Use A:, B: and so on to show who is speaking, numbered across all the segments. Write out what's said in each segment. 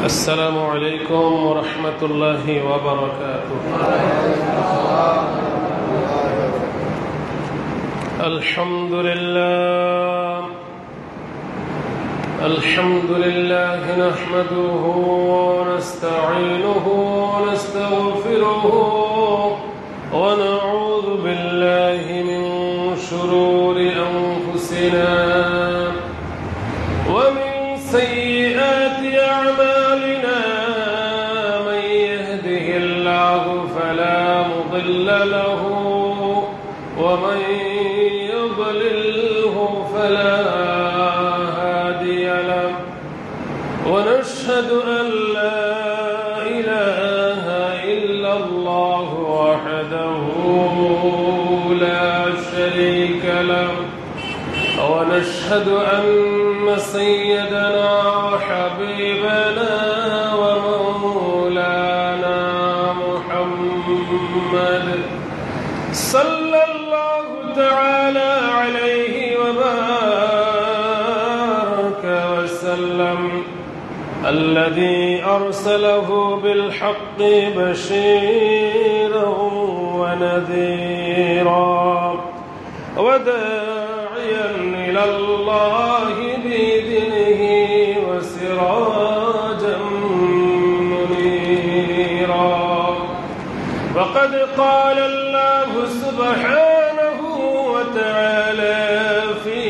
A: السلام عليكم ورحمة الله وبركاته. الحمد لله نحمده ونستعينه ونستغفره ونعوذ بالله من شرور أنفسنا ومن سيئات أعمالنا. من يهده الله فلا مضل له ومن يضلله فلا هادي له. ونشهد أن لا إله إلا الله وحده لا شريك له. ونشهد أن سيدنا وحبيبنا ومولانا محمد صلى الله تعالى عليه وبارك وسلم، الذي أرسله بالحق بشيرا ونذيرا وداعيا إلى الله بإذنه وسراجا منيرا. وقد قال الله سبحانه وتعالى في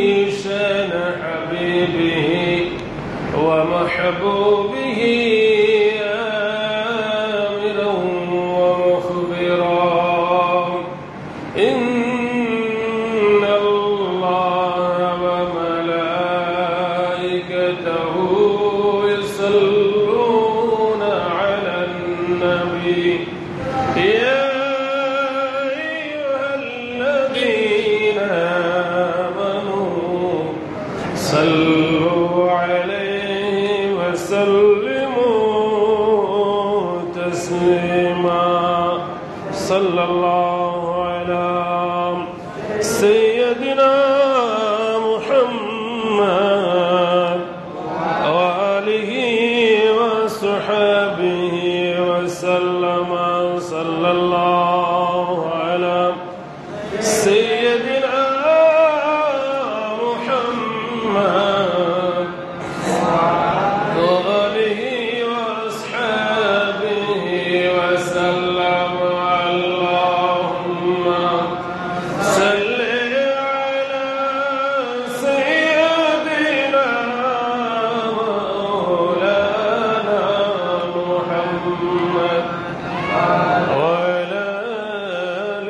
A: شان حبيبه ومحبوبه آمرا ومخبرا: إن الله وملائكته يصلون على النبي يا أيها الذين آمنوا صلوا عليه وسلموا تسليما. صلى الله على سيدنا محمد وآله وصحبه وسلم. صلى الله على سيدنا محمد وآله وأصحابه وسلم. اللهم صل على سيدنا مولانا محمد وعلى آل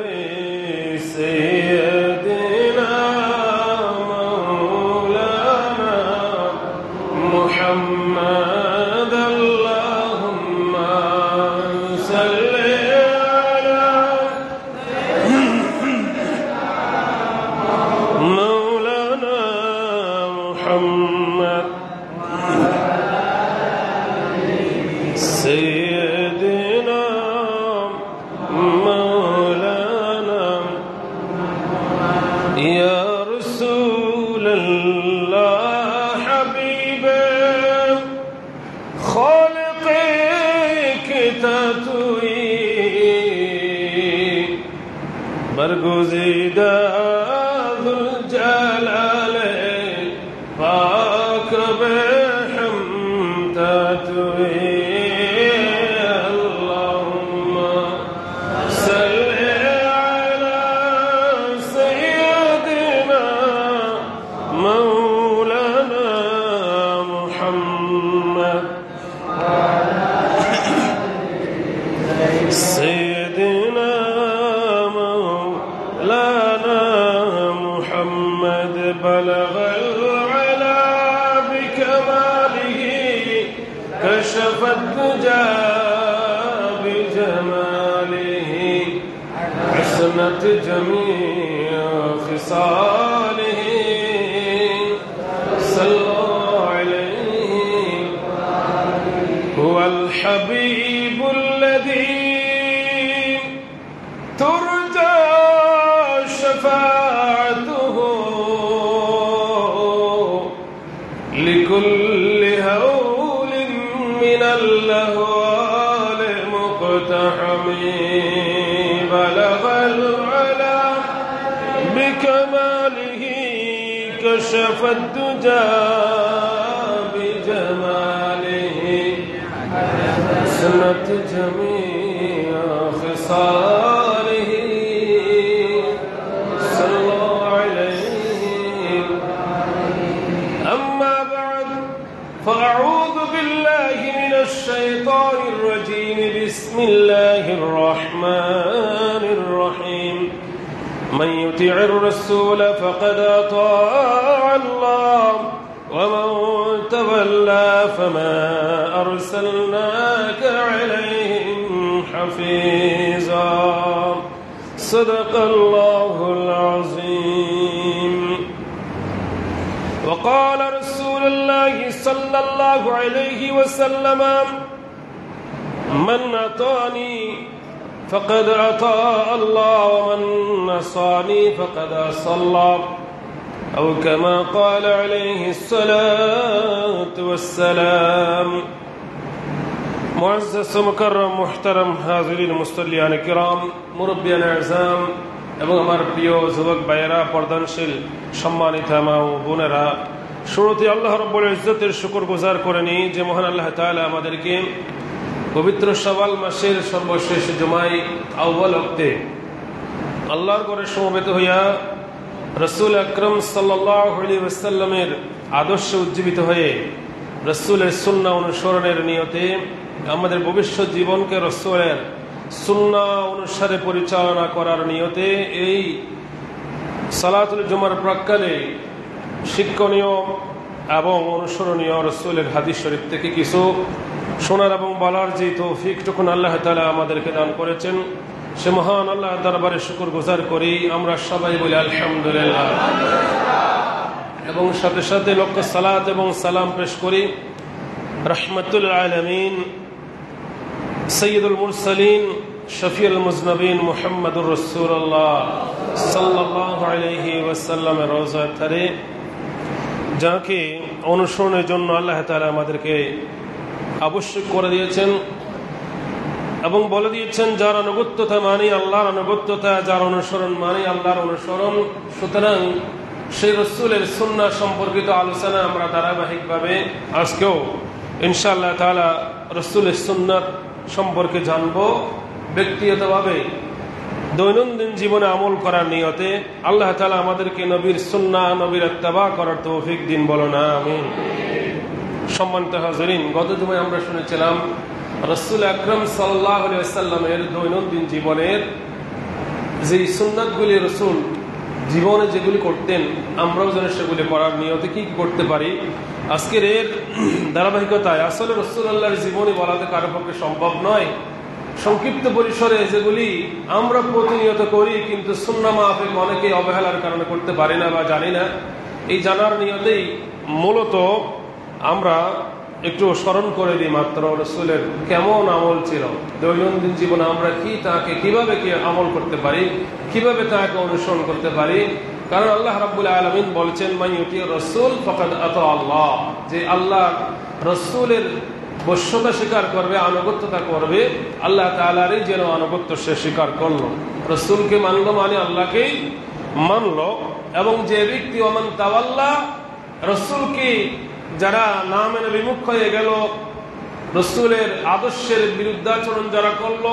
A: سيدنا مولانا محمد. اللهم صل على مولانا محمد سيدنا مولانا. يا رسول الله حبيبي خالقك تطوي برگزیدہ ذوالجلال پاک بہم تطوی. اللهم صل على سيدنا مولانا محمد سيدنا مولانا محمد. بلغ العلا بكماله كشف الدجى بجماله حسنت جميع خصاله. صلوا عليه هو الحبيب الذي ترجى شفاعته لكل هول من بكماله كشف الدجى بجماله حسنت جميع خصاله صلى الله عليه. أما بعد فأعوذ بالله من الشيطان الرجيم. بسم الله الرحمن الرحيم. من يطع الرسول فقد أطاع الله ومن تولى فما أرسلناك عليهم حفيظا. صدق الله العظيم. وقال رسول الله صلى الله عليه وسلم من أطاعني فقد أطاع الله ومن عصاني فقد عصى الله أو كما قال عليه الصلاة والسلام. মুআজ্জাজ মুকাররম মুহতারাম হাজিরিন মুসল্লিয়ান কিরাম, মুরব্বিয়ান আযম এবং আমার প্রিয় যুবক ভাইয়েরা, পর্দানশীল সম্মানিত মা ও বোনেরা, শুরুতে আল্লাহ রাব্বুল ইজ্জতের শুকরগুজার করে নিই যে মহান আল্লাহ তাআলা আমাদেরকে পবিত্র শাওয়াল মাসের সর্বশেষ জুমায় আউয়াল ওয়াক্তে আল্লাহর ঘরে সমবেত হইয়া রাসূল আকরাম সাল্লাল্লাহু আলাইহি ওয়াসাল্লামের আদর্শে উজ্জীবিত হয়ে রাসূলের সুন্নাহ অনুসরণের নিয়তে আমাদের ভবিষ্যৎ জীবনকে রাসূলের সুন্নাহ অনুসারে পরিচালনা করার নিয়তে এই সালাতুল জুমার প্রাক্কালে শিক্ষণীয় এবং অনুসরণীয় রাসূলের হাদিস শরীফ থেকে কিছু শোনার এবং বলার যে তৌফিকটুকুন আল্লাহ তাআলা আমাদেরকে দান করেছেন, সে মহান আল্লাহর দরবারে শুকরগুজার করি। আমরা সবাই বলি আলহামদুলিল্লাহ, এবং সাথে সাথে লক্ষ সালাত এবং সালাম পেশ করি রাহমাতুল আলামিন সাইয়্যিদুল মুরসালিন শফিউল মুজনবিন মুহাম্মদুর রাসূলুল্লাহ সাল্লাল্লাহু আলাইহি ওয়াসাল্লামের রওজা তারে, যাকে অনুসরণের জন্য আল্লাহ তাআলা আমাদেরকে আবশ্যক করে দিয়েছেন এবং বলে দিয়েছেন যার আনুগত্যতা মানে আল্লাহর আনুগত্যতা, যার অনুসরণ মানে আল্লাহর অনুসরণ। সুতরাং সেই রাসূলের সুন্নাহ সম্পর্কিত আলোচনা আমরা ধারাবাহিকভাবে আজকেও ইনশাআল্লাহ তাআলা রাসূলের সুন্নাহ সম্পর্কে জানব। ব্যক্তিগতভাবে দৈনন্দিন জীবনে আমল করার নিয়তে আল্লাহ তাআলা আমাদেরকে নবীর সুন্নাহ, নবীর ইত্তেবা করার তৌফিক দিন, বলো না আমিন। সম্মানিত হাজিরিন, গত জুমায় আমরা শুনেছিলাম রাসূল আকরাম সাল্লাল্লাহু আলাইহি ওয়াসাল্লামের দৈনন্দিন জীবনের যে সুন্নাতগুলি রাসূল জীবনে যেগুলি করতেন, আমরাও যেন সেগুলি করার নিয়তে কি করতে পারি। আজকের এর ধারাবাহিকতায় আসলে রাসূলুল্লাহর জীবনী বলাতে কারো পক্ষে সম্ভব নয়। সংক্ষিপ্ত পরিসরে যেগুলি আমরা প্রতিনিয়ত করি কিন্তু সুন্নাহ মাহফিল অনেকেই অবহেলার কারণে করতে পারি না বা জানি না, এই জানার নিয়তেই মূলত আমরা একটু স্মরণ করে দিই মাত্র রাসূলের কেমন আমল ছিল, দৈনন্দিন জীবনে আমরা কি তাকে কিভাবে কি আমল করতে পারি, কিভাবে তাকে অনুসরণ করতে পারি। কারণ আল্লাহ রাব্বুল আলামিন বলছেন মান ইউতির রাসূল ফাকাদ আতা আল্লাহ, যে আল্লাহ রাসূলের বশ্যতা স্বীকার করবে, আনুগত্যতা করবে, আল্লাহ তাআলারই যেন আনুগত্য সে স্বীকার করলো। রাসূলকে মানলো মানে আল্লাহকেই মানলো। এবং যে ব্যক্তি ওমান তাওয়াল্লা, রাসূলকে যারা না মেনে বিমুখ হয়ে গেল, রাসূলের আদর্শের বিরুদ্ধাচরণ যারা করলো,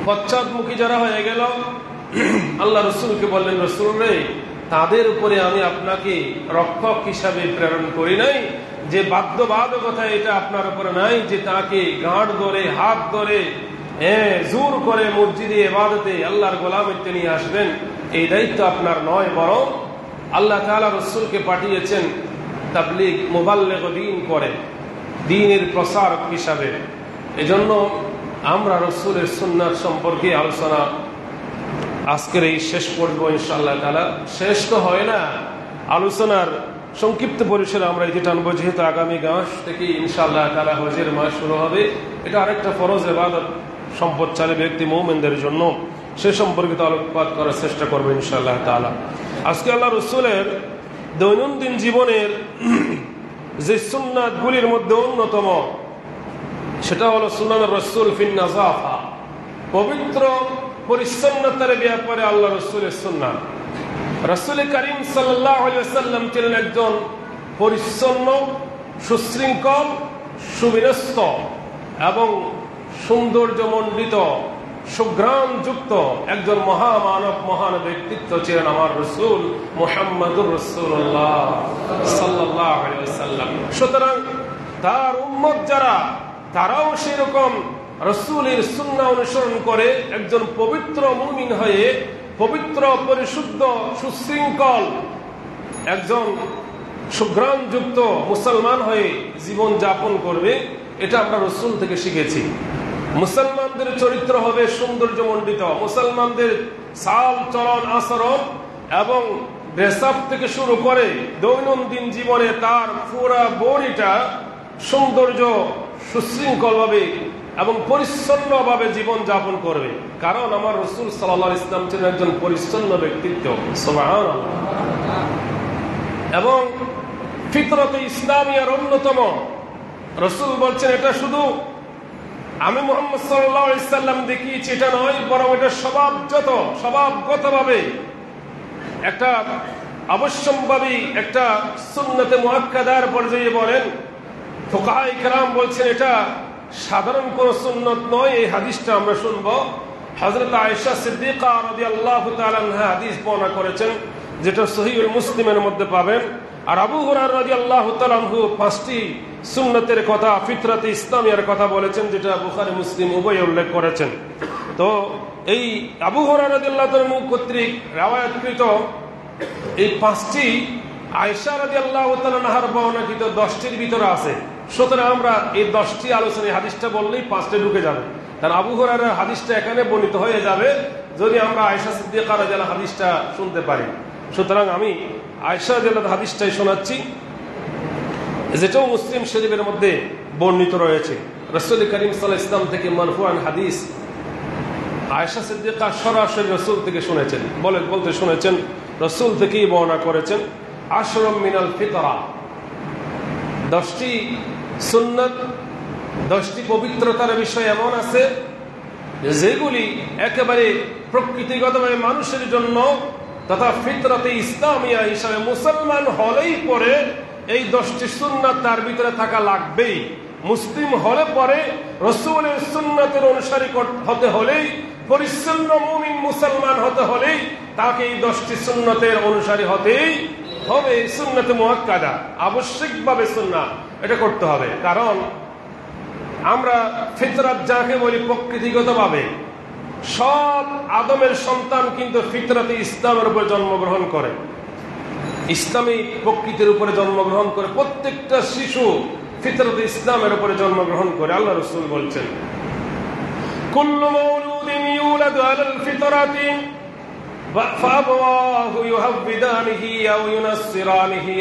A: পশ্চাৎমুখী যারা হয়ে গেল, আল্লাহ রাসূলকে বললেন রাসূল রে, তাদের উপরে আমি আপনাকে রক্ষক হিসাবে প্রেরণ করি নাই, যে বাধ্যবাধকতা এটা আপনার উপরে নাই যে তাকে গাঁট ধরে হাত ধরে জোর করে মসজিদে ইবাদতে আল্লাহর গোলামিতে নিয়ে আসবেন, এই দায়িত্ব আপনার নয়, বরং আল্লাহ তাআলা রাসূলকে পাঠিয়েছেন তাবলীগ মুবাল্লিগ দ্বীন করে, দ্বীনের প্রসারক হিসাবে। এজন্য আমরা রাসূলের সুন্নাহ সম্পর্কে আলোচনা আজকের এই শেষ পর্ব ইনশাআল্লাহ তাআলা, শেষ তো হয় না, আলোচনার সংক্ষিপ্ত পরিসরে আমরা এটি টানবো, যেহেতু আগামী মাস থেকে ইনশাআল্লাহ তাআলা হজের মাস শুরু হবে। এটা আরেকটা ফরজ ইবাদত সম্পদশালী ব্যক্তি মুমিনদের জন্য, সে সম্পর্কিত আলোকপাত করার চেষ্টা করবো ইনশাআল্লাহ তাআলা। আজকে আল্লাহ রাসূলের দৈনন্দিন জীবনের যে সুন্নাতগুলির মধ্যে অন্যতম সেটা হলো সুনানুর রাসূল ফিন নাযাফা, পবিত্র পরিচ্ছন্নতার ব্যাপারে আল্লাহ রাসূলের সুন্নাহ। রাসূল করিম সাল্লাল্লাহু আলাইহি ওয়াসাল্লাম ছিলেন একজন পরিচ্ছন্ন, সুশৃঙ্খল, সুবিন্যস্ত এবং সৌন্দর্যমণ্ডিত, সুঘ্রাণযুক্ত একজন মহামানব, মহান ব্যক্তিত্ব ছিলেন আমার রাসূল মুহাম্মদুর রাসূলুল্লাহ সাল্লাল্লাহু আলাইহি ওয়াসাল্লাম। সুতরাং তার উম্মত যারা, তারাও সেরকম রাসূলের সুন্নাহ অনুসরণ করে একজন পবিত্র মুমিন হয়ে, পবিত্র, পরিশুদ্ধ, সুশৃঙ্খল, একজন সুঘ্রাণযুক্ত মুসলমান হয়ে জীবন যাপন করবে। এটা আমরা রাসূল থেকে শিখেছি। মুসলমানদের চরিত্র হবে সৌন্দর্যমণ্ডিত, মুসলমানদের চাল চলন আচরণ এবং ড্রেসআপ থেকে শুরু করে দৈনন্দিন জীবনে তার পুরা বডিটা সৌন্দর্য, সুশৃঙ্খল ভাবে এবং পরিচ্ছন্ন ভাবে জীবন যাপন করবে। কারণ আমার রাসূল সাল্লাল্লাহু আলাইহি ওয়াসাল্লাম ছিলেন একজন পরিচ্ছন্ন ব্যক্তিত্ব। সুবহানাল্লাহ। এবং ফিতরতে ইসলামিয়ার অন্যতম, রাসূল বলছেন এটা শুধু আমি মুহাম্মদ সাল্লাল্লাহু আলাইহি ওয়াসাল্লাম দেখিয়েছি এটা নয়, বরং এটা স্বভাবগতভাবে একটা অবশ্যম্ভাবী একটা সুন্নতে মুআক্কাদার পর্যায়ে বলেন। ফুকাহায়ে কেরাম বলছেন এটা সাধারণ কোন সুন্নত নয়। এই হাদিসটা আমরা শুনবো। হযরত আয়েশা সিদ্দিকা রাদিয়াল্লাহু তাআলা আনহা হাদিস বর্ণনা করেছেন, যেটা সহিহুল মুসলিমের মধ্যে পাবেন। আর আবু হুরায়রা রাদিয়াল্লাহু তাআলা আনহু 5টি সুন্নতের কথা, ফিতরাতে ইসলামিয়ার কথা বলেছেন, যেটা বুখারী মুসলিম উভয় উল্লেখ করেছেন। তো এই আবু হুরায়রা রাদিয়াল্লাহু তাআলা আনহু কর্তৃক রওয়ায়াতকৃত এই 5টি আয়েশা রাদিয়াল্লাহু তাআলা আনহার বর্ণনাকৃত 10টির ভিতরে আছে। সুতরাং আমরা এই 10টি আলোচনায় হাদিসটা বললেই 5টে ঢুকে যাবে, কারণ আবু হুরায়রার হাদিসটা এখানে বর্ণিত হয়ে যাবে যদি আমরা আয়েশা সিদ্দিকা রাদিয়াল্লাহু হাদিসটা শুনতে পারি। সুতরাং আমি আয়েশা রাদিয়াল্লাহু হাদিসটাই শোনাচ্ছি, যেটাও মুসলিম শরীফের মধ্যে বর্ণিত রয়েছে। রাসূল করিম সাল্লাল্লাহু আলাইহি ওয়াসাল্লাম থেকে মারফুআন হাদিস। আয়েশা সিদ্দিকা সরাসরি রাসূল থেকে শুনেছেন, বলতে শুনেছেন, রাসূল থেকেই বর্ণনা করেছেন। আশরুম মিনাল ফিতরা, 10টি সুন্নাত, 10টি পবিত্রতার বিষয় এমন আছে যেগুলি একেবারে প্রকৃতিগতভাবে মানুষের জন্য তথা ফিতরাতে ইসলামিয়া হিসাবে মুসলমান হলেই পরে এই 10টি সুন্নাত তার ভিতরে থাকা লাগবেই। মুসলিম হলে পরে রাসূলের সুন্নাতের অনুসারী হতে হলেই, পরিচ্ছন্ন মুমিন মুসলমান হতে হলেই তাকে এই 10টি সুন্নাতের অনুসারী হতেই হবে। সুন্নাতে মুআক্কাদা, আবশ্যিকভাবে সুন্নাহ এটা করতে হবে। কারণ আমরা ফিতরাত যাকে বলি প্রকৃতিগতভাবে, সব আদমের সন্তান কিন্তু ফিতরাতে ইসলামের উপর জন্মগ্রহণ করে, ইসলামী প্রকৃতির উপরে জন্মগ্রহণ করে। প্রত্যেকটা শিশু ফিতরাতে ইসলামের উপরে জন্মগ্রহণ করে। আল্লাহ রাসূল বলছেন, কুল্লু মাউলুদিন ইউলাদু আলাল ফিতরাতি ফাআবাওয়াহু ইউহাব্বিদানিহি আও ইউনাসসিরানিহি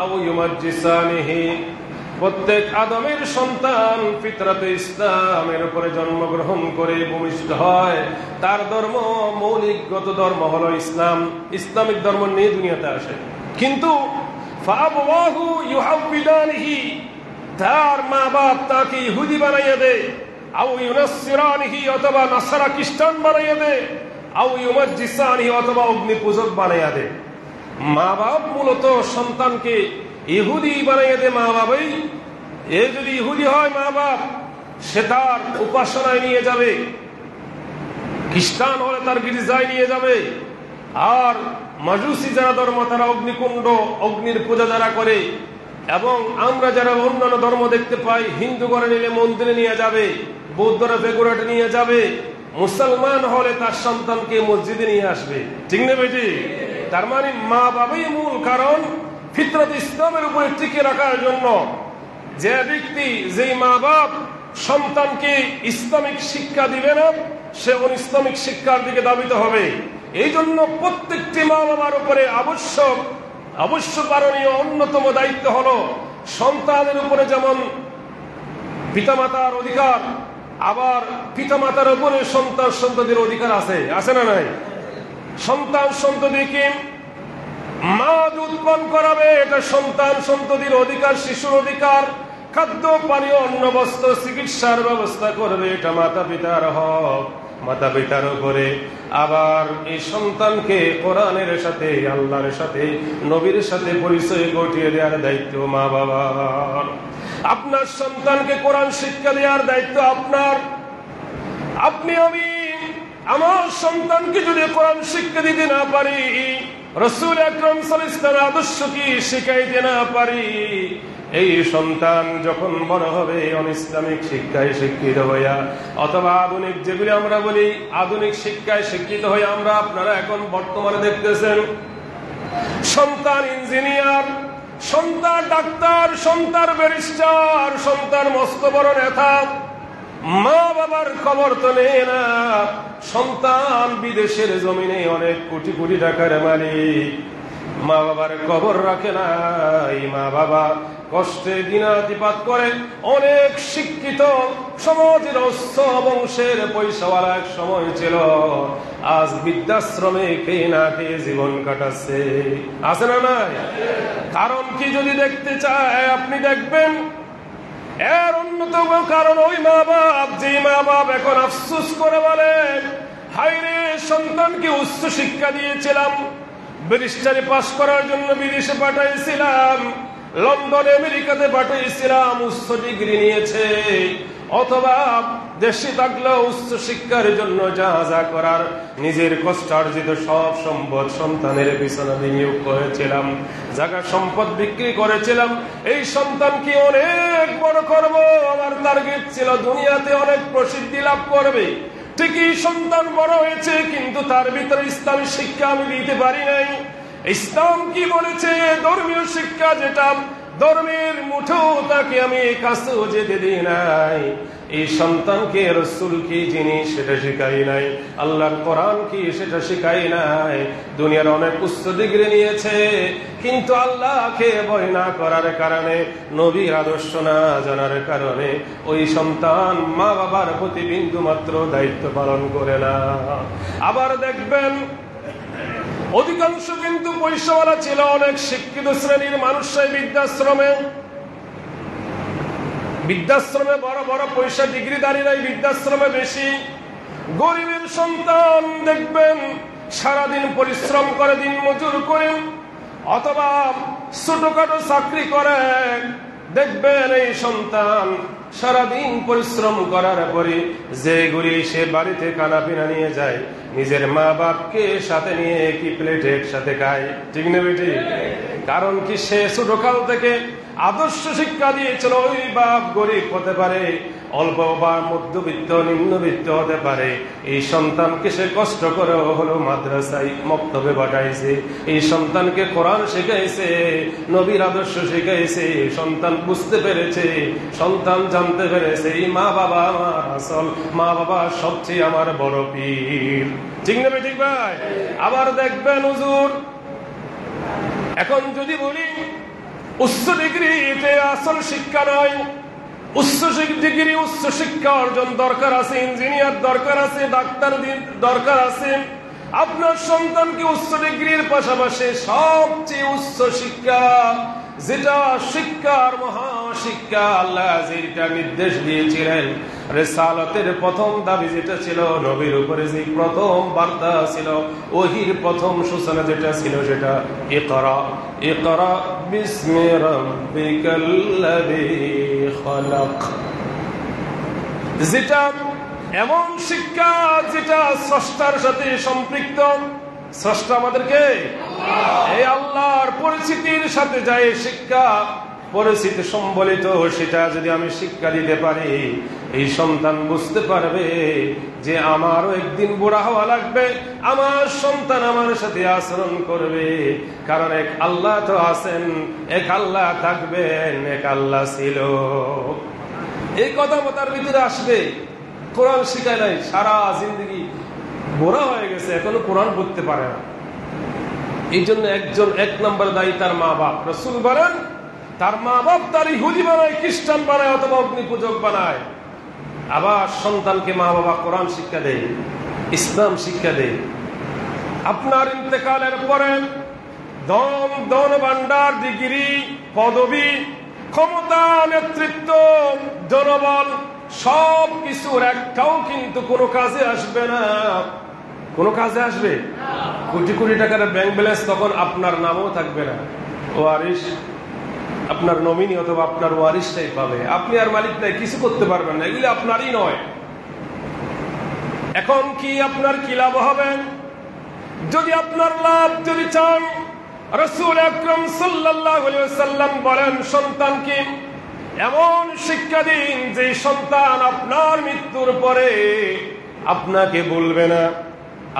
A: আও ইউমাজ্জিসানিহি। প্রত্যেক আদমের সন্তান ফিতরাতে ইসলামের উপরে জন্মগ্রহণ করে ভূমিষ্ঠ হয়। তার ধর্ম, মৌলিকগত ধর্ম হলো ইসলাম, ইসলামিক ধর্ম নিয়ে দুনিয়াতে আসে। কিন্তু ফাআবাওয়াহু ইউহাব্বিদানিহি, তার মা বাপ তাকে ইহুদি বানাইয়া দেয়, আও ইউনাসসিরানিহি, অথবা নাসারা খ্রিস্টান বানাইয়া দেয়, আও ইউমাজ্জিসানিহি, অথবা অগ্নি পূজক বানাইয়া দেয়। মা বাপ মূলত সন্তানকে ইহুদি বানাইয়া দেয়। মা বাবাই, এ যদি ইহুদি হয় মা বাপ, সে তার উপাসনায় নিয়ে যাবে, খ্রিস্টান হলে তার গির্জায় নিয়ে যাবে। আর মাজুসি যারা ধর্ম, তারা অগ্নিকুণ্ড, অগ্নির পূজা যারা করে, এবং আমরা যারা অন্যান্য ধর্ম দেখতে পাই, হিন্দু ঘরে নিলে মন্দিরে নিয়ে যাবে, বৌদ্ধরা বেগুড়াটে নিয়ে যাবে। মুসলমান হলে তার সন্তানকে মসজিদে নিয়ে আসবে। ঠিক না বেটি? তার মানে মা বাবাই মূল কারণ ফিতরাত ইসলামের উপরে টিকে রাখার জন্য। যে ব্যক্তি, যেই মা বাপ সন্তানকে ইসলামিক শিক্ষা দিবে না, সে ইসলামিক শিক্ষার দিকে ধাবিত হবে। এই জন্য প্রত্যেকটি মা বাবার উপরে অবশ্য পালনীয় অন্যতম দায়িত্ব হলো সন্তানের উপরে যেমন পিতামাতার অধিকার, আবার পিতামাতার উপরে সন্তান সন্ততির অধিকার আছে না নাই? সন্তান সন্ততিকে মা দুধ পান করাবে, এটা সন্তান সন্ততির অধিকার, শিশুর অধিকার। খাদ্য পানীয় অন্ন বস্ত্র চিকিৎসার ব্যবস্থা করবে, এটা মাতা পিতার হক। মাতা পিতার উপরে, আবার এই সন্তানকে কোরআনের সাথে, আল্লাহর সাথে, নবীর সাথে পরিচয় ঘটিয়ে দেওয়ার দায়িত্ব মা বাবার। আপনার সন্তানকে কোরআন শিক্ষা দেওয়ার দায়িত্ব আপনার। আপনি আমি আমার সন্তানকে যদি কোরআন শিক্ষা দিতে না পারি, রাসূল আকরাম সাল্লাল্লাহু আলাইহি ওয়াসাল্লামের আদর্শ কি শিখাইতে না পারি, এই সন্তান যখন বড় হবে অনিসলামিক শিক্ষায় শিক্ষিত হইয়া, অথবা আধুনিক যেগুলি আমরা বলি আধুনিক শিক্ষায় শিক্ষিত হয়ে, আমরা আপনারা এখন বর্তমানে দেখতেছেন সন্তান ইঞ্জিনিয়ার, সন্তান ডাক্তার, সন্তান ব্যারিস্টার, সন্তান মস্ত বড় নেতা, মা বাবার খবর তো নেই না। সন্তান বিদেশের জমিনে অনেক কোটি কোটি টাকার মালিক, মা বাবার খবর রাখে না। এই মা বাবা কষ্টে দিনাতিপাত করে, অনেক শিক্ষিত সমাজের উচ্চ বংশের পয়সাওয়ালা এক সময় ছিল, আজ বৃদ্ধাশ্রমে খেয়ে না খেয়ে জীবন কাটাচ্ছে, আছে না নাই? কারণ কি যদি দেখতে চায় আপনি দেখবেন, এর অন্যতম কারণ ওই মা বাপ, যে মা বাপ এখন আফসোস করে বলেন, হায়রে সন্তানকে উচ্চ শিক্ষা দিয়েছিলাম, ব্যারিস্টারি পাস করার জন্য বিদেশে পাঠাইছিলাম, লন্ডন আমেরিকাতে পাঠাইছিলাম, উচ্চ ডিগ্রি নিয়েছে, অথবা দেশে থাকলেও উচ্চ শিক্ষার জন্য যা যা করার নিজের কষ্টার্জিত সব সম্পদ সন্তানের পিছনে বিনিয়োগ করেছিলাম, জায়গা সম্পদ বিক্রি করেছিলাম, এই সন্তানকে অনেক বড় করব, আমার টার্গেট ছিল দুনিয়াতে অনেক প্রসিদ্ধি লাভ করবে। ঠিকই সন্তান বড় হয়েছে, কিন্তু তার ভিতরে ইসলামী শিক্ষা আমি দিতে পারি নাই। ইসলাম কি বলেছে, ধর্মীয় শিক্ষা যেটা ধর্মের মুঠো, তাকে আমি কাছেও যেতে দিই নাই। এই সন্তানকে রাসূল কি জিনিস সেটা শিখাই নাই, আল্লাহর কোরআন কি সেটা শিখাই নাই। দুনিয়ার অনেক উচ্চ ডিগ্রি নিয়েছে, কিন্তু আল্লাহকে ভয় না করার কারণে, নবীর আদর্শ না জানার কারণে ওই সন্তান মা বাবার প্রতি বিন্দু মাত্র দায়িত্ব পালন করে না। আবার দেখবেন অধিকাংশ কিন্তু পয়সাওয়ালা ছিল, অনেক শিক্ষিত শ্রেণীর মানুষরাই বৃদ্ধাশ্রমে বড় বড় পয়সা ডিগ্রিধারীরাই বৃদ্ধাশ্রমে বেশি। গরিবের সন্তান দেখবেন সারাদিন পরিশ্রম করে, দিন মজুর করে, অথবা ছোটখাটো চাকরি করে, দেখবেন এই সন্তান সারাদিন পরিশ্রম করার পরে যে ঘুরি সে বাড়িতে খানা পিনা নিয়ে যায়, নিজের মা বাপকে সাথে নিয়ে কি প্লেটে একসাথে খায়, ঠিক না বেটি? কারণ কি সে ছোটকাল থেকে আদর্শ শিক্ষা দিয়েছিল। ওই বাপ গরিব হতে পারে, অল্প বা মধ্যবিত্ত নিম্নবিত্ত হতে পারে, এই সন্তানকে সে কষ্ট করে হলো মাদ্রাসায় মক্তবে পাঠাইছে, এই সন্তানকে কোরআন শিখাইছে, নবীর আদর্শ শিখাইছে। সন্তান বুঝতে পেরেছে, সন্তান জানতে পেরেছে এই মা বাবা আমার আসল, মা বাবা সবচেয়ে আমার বড় পীর, ঠিক না ঠিক ভাই? আবার দেখবেন হুজুর, এখন যদি বলি উচ্চ ডিগ্রিতে আসল শিক্ষা নয়, উচ্চ ডিগ্রি উচ্চ শিক্ষা অর্জন দরকার আছে, ইঞ্জিনিয়ার দরকার আছে, ডাক্তার দরকার আছে। আপনার সন্তানকে উচ্চ ডিগ্রির পাশাপাশি সবচেয়ে উচ্চ শিক্ষা, যেটা শিক্ষার মহাশিক্ষা, আল্লাহ যেটা নির্দেশ দিয়েছিলেন, রিসালাতের প্রথম দাবি যেটা ছিল, নবীর উপরে যে প্রথম বার্তা ছিল, ওহির প্রথম সূচনা যেটা ছিল, সেটা ইকরা ইকরা বিসমি রাব্বিকাল্লাযী খালাক। যেটা এমন শিক্ষা যেটা স্রষ্টার সাথে সম্পৃক্ত। স্রষ্টা আমাদেরকে এই আল্লাহর পরিচিতির সাথে যায় শিক্ষা, পরিচিতি সম্বলিত, সেটা যদি আমি শিক্ষা দিতে পারি, এই সন্তান বুঝতে পারবে যে আমারও একদিন বুড়া হওয়া লাগবে, আমার সন্তান আমার সাথে আচরণ করবে, কারণ এক আল্লাহ তো আছেন, এক আল্লাহ থাকবেন, এক আল্লাহ ছিল। এই কথা তার ভিতরে আসবে। কোরআন শিখায় নাই, সারা জিন্দগি বুড়া হয়ে গেছে, এখনো কোরআন পড়তে পারে না। এই জন্য একজন এক নম্বর দায়ী তার মা বাপ। রাসূল বলেন তার মা বাপ তার ইহুদি বানায়, খ্রিস্টান বানায়, অথবা অগ্নি পূজক বানায়। আবার সন্তানকে মা বাবা কোরআন শিক্ষা দেয়, ইসলাম শিক্ষা দেয়। আপনার ইন্তেকালের পরে ধন ভান্ডার, ডিগ্রি, পদবি, ক্ষমতা, নেতৃত্ব, জনবল সব কিছুর একটাও কিন্তু কোনো কাজে আসবে না। কোনো কাজে আসবে? কোটি কোটি টাকার ব্যাংক ব্যালেন্স তখন আপনার নামও থাকবে না, ওয়ারিশ আপনার নমিনি অথবা আপনার ওয়ারিশটাই পাবে, আপনি আর মালিকটাই কিছু করতে পারবেন না, এগুলি আপনারই নয়। এখন কি আপনার কি লাভ হবে? যদি আপনার লাভ যদি চান, রাসূল আকরাম সাল্লাল্লাহু আলাইহি ওয়াসাল্লাম বলেন, সন্তানকে এমন শিক্ষা দিন যে সন্তান আপনার মৃত্যুর পরে আপনাকে বলবে না,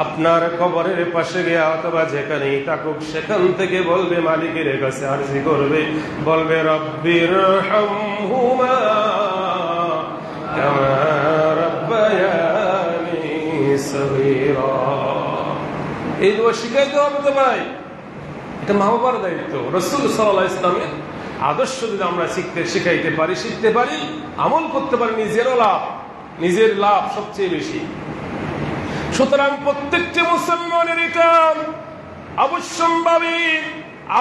A: আপনার কবরের পাশে গিয়ে অথবা যেখানেই থাকুক সেখান থেকে বলবে, মালিকের কাছে আরজি করবে, বলবে রব্বিরহামহুমা কামা রাব্বায়ানি সগীরা। এই দোয়া শিখাইতে হবে তো ভাই, এটা মা বাবার দায়িত্ব। রাসূল সাল্লাল্লাহু আলাইহি ওয়াসাল্লামের আদর্শ যদি আমরা শিখাইতে পারি, শিখতে পারি, আমল করতে পারি, নিজের লাভ সবচেয়ে বেশি। সুতরাং প্রত্যেকটি মুসলমানের এটা অবশ্যম্ভাবী,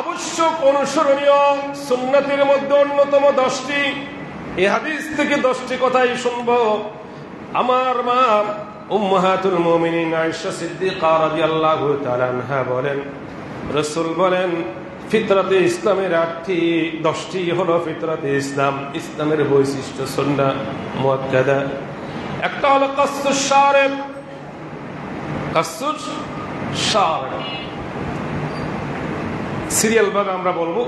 A: আবশ্যক, অনুসরণীয় সুন্নাতের মধ্যে অন্যতম 10টি। এই হাদিস থেকে 10টি কথাই শুনবো। আমার মা উম্মাহাতুল মুমিনিন আয়েশা সিদ্দিকা রাদিয়াল্লাহু তাআলা আনহা বলেন, রাসূল বলেন, ফিতরাতে ইসলামের 10টি হলো ফিতরাতে ইসলাম, ইসলামের বৈশিষ্ট্য সুন্নাহ মুআক্কাদা। একটা হলো কাসসুশ শারিব, কাসসুশ শারিব সিরিয়াল ভাবে আমরা বলবো,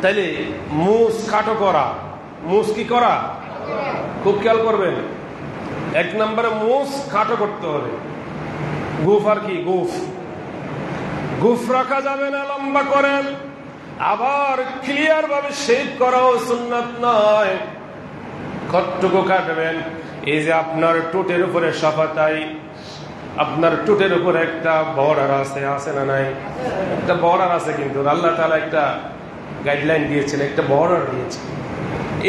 A: তাইলে মুছ কাটো করা, মুছ কি করা, খুব খেয়াল করবেন। 1 নম্বরে মুছ কাটো করতে হবে। গুফ আর কি, গুফ রাখা যাবে না, লম্বা করেন। আবার ক্লিয়ার ভাবে শেভ করাও সুন্নাত নয়, কতটুকু কাটবেন। এই যে আপনার টুটের উপরে সাফাতাই, আপনার টুটের উপরে একটা বর্ডার আছে না নাই? একটা বর্ডার আছে, কিন্তু আল্লাহ তাআলা একটা গাইডলাইন দিয়েছেন, একটা বর্ডার দিয়েছেন।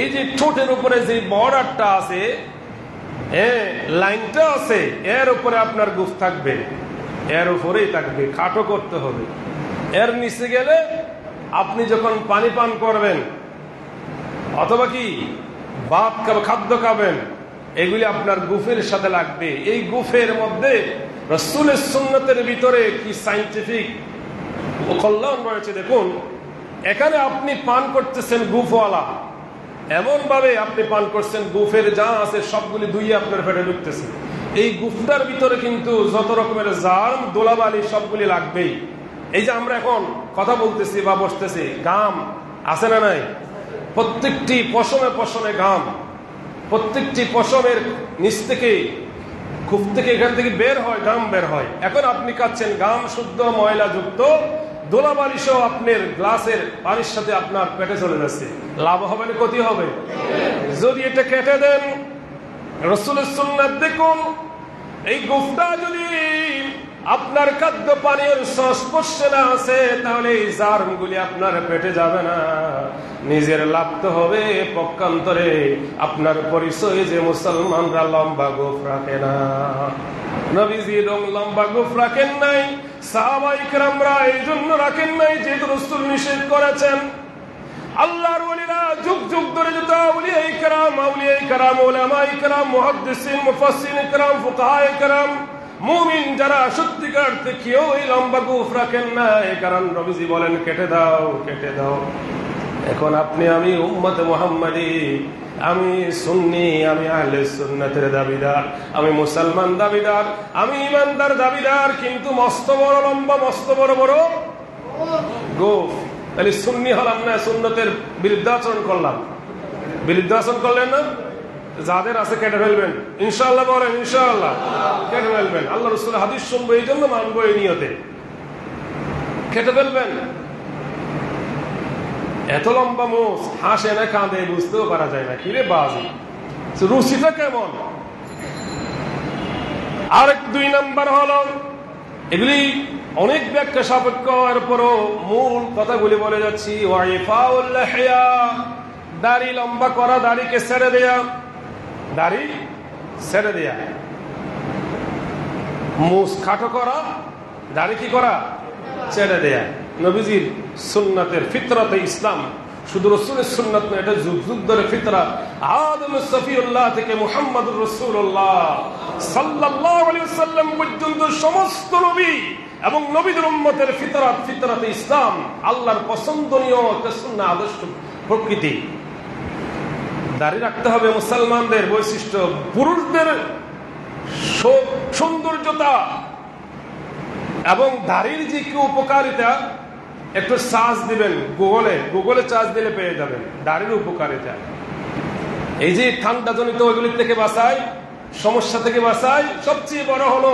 A: এই যে ঠোঁটের উপরে যে বর্ডারটা আছে, লাইনটা আছে, এর উপরে আপনার গুফ থাকবে, এর উপরেই থাকবে, খাটো করতে হবে। এর নিচে গেলে আপনি যখন পানি পান করবেন অথবা কি ভাত খাদ্য খাবেন, এগুলি আপনার গুফের সাথে লাগবে। এই গুফের মধ্যে রাসূলের সুন্নতের ভিতরে কি সায়েন্টিফিক কল্যাণ রয়েছে দেখুন। এখানে আপনি পান করতেছেন গুফওয়ালা, এমন ভাবে আপনি পান করছেন গুফের যা আছে সবগুলি ধুইয়ে আপনার পেটে ঢুকতেছে। এই গুফটার ভিতরে কিন্তু যত রকমের জার্ম, ধুলাবালি সবগুলি লাগবেই। এই যে আমরা এখন কথা বলতেছি বা বসতেছি, ঘাম আছে না নাই? প্রত্যেকটি পশমে পশমে ঘাম, প্রত্যেকটি পশমের নিচ থেকে, খুব থেকে, এখান থেকে বের হয়, ঘাম বের হয়। এখন আপনি খাচ্ছেন ঘাম শুদ্ধ ময়লা যুক্ত, ধুলাবালি সহ আপনার গ্লাসের পানির সাথে আপনার পেটে চলে যাচ্ছে। লাভ হবে না ক্ষতি হবে? যদি এটা কেটে দেন, রাসূলের সুন্নাত দেখুন, এই গুফটা যদি আপনার খাদ্য পানীয়ের সংস্পর্শে না আছে, তাহলে এই জার্মগুলি আপনার পেটে যাবে না। নিজের লাভ তো হবে, পক্ষান্তরে আপনার পরিচয় যে মুসলমানরা লম্বা গোফ রাখে না। নবীজি লম্বা গোফ রাখেন নাই, সাহাবায়ে কেরামরা এই জন্য রাখেন নাই যেহেতু রাসূল নিষেধ করেছেন। আল্লাহর ওলিরা যুগ যুগ ধরে যত আউলিয়ায়ে কেরাম, উলামায়ে কেরাম, মুহাদ্দিসিন, মুফাসসিরিন কেরাম, ফুকাহায়ে কেরাম, মুমিন যারা সত্যিকার কেউ এই লম্বা গোফ রাখেন না। এই কারণ নবীজি বলেন, কেটে দাও, কেটে দাও। এখন আপনি, আমি উম্মতে মুহাম্মাদি, আমি সুন্নি, আমি আহলে সুন্নাতের দাবিদার, আমি মুসলমান দাবিদার, আমি ইমানদার দাবিদার, কিন্তু মস্ত বড় লম্বা, মস্ত বড় বড় গোফ। তাহলে সুন্নি হলাম না, সুন্নতের বিরুদ্ধাচরণ করলাম। বিরুদ্ধাচরণ করলেন না? যাদের আছে কেটে ফেলবেন ইনশাআল্লাহ, বলেন ইনশাআল্লাহ কেটে ফেলবেন। আল্লাহ রাসূলের হাদিস শুনবো, এই জন্য মানবো, এই নিয়তে কেটে ফেলবেন। এত লম্বা মোষ হাসে না কাঁদে বুঝতেও পারা যায় না, কিরে বাজি, রুচিটা কেমন। আরেক 2 নাম্বার হলো, এগুলি অনেক ব্যাখ্যা সাপেক্ষ, এরপরও মূল কথাগুলি বলে যাচ্ছি। ওয়াইফাউল লিহয়া, দাড়ি লম্বা করা, দাড়িকে ছেড়ে দেয়া, দাড়ি ছেড়ে দেয়া। মুছ খাটো করা, দাড়ি কি করা, ছেড়ে দেয়া। নবীজির সুন্নাতের ফিতরাতে ইসলাম শুধু রাসূলের সুন্নাত না, এটা যুগ যুগ ধরে ফিতরাত। আদম সফিউল্লাহ থেকে মুহাম্মদুর রাসূলুল্লাহ সাল্লাল্লাহু আলাইহি ওয়াসাল্লাম পর্যন্ত সমস্ত নবী এবং নবীদের উম্মতের ফিতরাতে ইসলাম, আল্লাহর পছন্দনীয় একটা সুন্নাহ আদর্শ প্রকৃতি। দাড়ি রাখতে হবে মুসলমানদের বৈশিষ্ট্য। পুরুষদের সৌন্দর্যতা এবং দাড়ির যে কি উপকারিতা, একটু সার্চ দিবেন গুগলে সার্চ দিলে পেয়ে যাবেন দাড়ির উপকারিতা। এই যে ঠান্ডাজনিত ওইগুলির থেকে বাঁচায়, সমস্যা থেকে বাঁচায়। সবচেয়ে বড় হলো